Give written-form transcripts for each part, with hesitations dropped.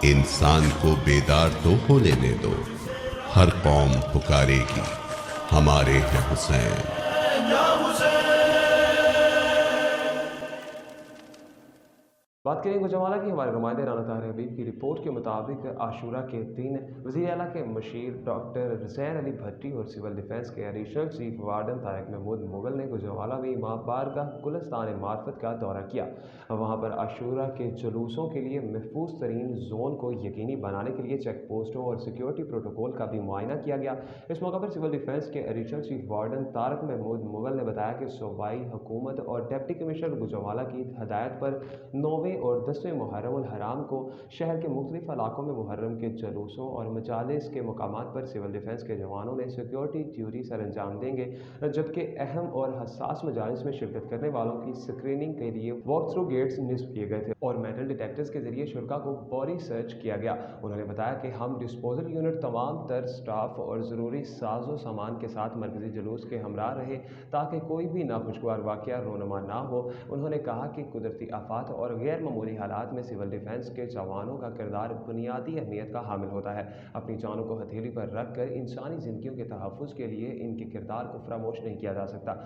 इंसान को बेदार तो हो लेने दो, हर कौम पुकारेगी हमारे हैं हुसैन। बात करें गुजरावाला की, हमारे नुमाइंदे राना ताहिर हबीब की रिपोर्ट के मुताबिक आशूरा के दिन वज़ीर आला के मशीर डॉक्टर हुसैन अली भट्टी और सिविल डिफेंस के additional chief warden Tariq Mahmood Mughal ने गुजरावाला में इमाम बारगाह गुलिस्तान मार्फत का दौरा किया। वहाँ पर आशूरा के जुलूसों के लिए महफूज तरीन जोन को यकीनी बनाने के लिए चेक पोस्टों और सिक्योरिटी प्रोटोकॉल का भी मुआयना किया गया। इस मौके पर सिविल डिफेंस के additional chief warden Tariq Mahmood Mughal ने बताया कि सूबाई हुकूमत और डिप्टी कमिश्नर गुजरावाला की हदायत पर 9वें और 10वें मुहर्रम उल हराम को शहर के मुख्तलिफ इलाकों में मुहर्रम के जुलूसों और मजालिस के मकामात पर सिविल डिफेंस के जवानों ने सिक्योरिटी ड्यूटी सर अंजाम देंगे, जबकि अहम और हसास मजालिस में शिरकत करने वालों की स्क्रीनिंग के लिए वॉक थ्रू गेट्स निस्ब किए गए थे और मेटल डिटेक्टर्स के जरिए शुरा को बॉडी सर्च किया गया। उन्होंने बताया कि हम डिस्पोजल यूनिट तमाम तर स्टाफ और ज़रूरी साजो सामान के साथ मरकजी जुलूस के हमरा रहे ताकि कोई भी नाखुशगवार वाक़या रोनुमा ना हो। उन्होंने कहा कि कुदरती आफात और गैर मामूली हालात में सिविल डिफेंस के जवानों का किरदार बुनियादी अहमियत का हामिल होता है। अपनी जानों को हथेली पर रख कर इंसानी ज़िंदगियों के तहफ़्फ़ुज़ के लिए इनके किरदार को फरामोश नहीं किया जा सकता।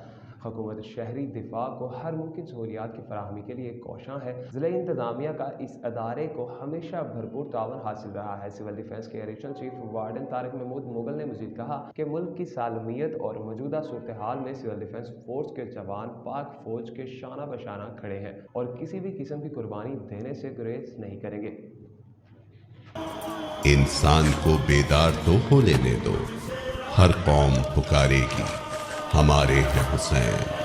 हुकूमत शहरी दिफा को हर मुमकिन सहूलियात की फराहमी के लिए कोशां है। ज़िला इंतज़ामिया का इस अदारे को हमेशा भरपूर तावन हासिल रहा है। सिविल डिफेंस के additional chief warden Tariq Mahmood Mughal ने मज़ीद कहा कि मुल्क की सालमियत और मौजूदा सूरत हाल में सिविल डिफेंस फोर्स के जवान पाक फौज के शाना बशाना खड़े हैं और किसी भी किस्म की कुर्बानी देने से गुरेज नहीं करेंगे। इंसान को बेदार तो हो लेने दो, हर कौम पुकारेगी हमारे हैं हुसैन।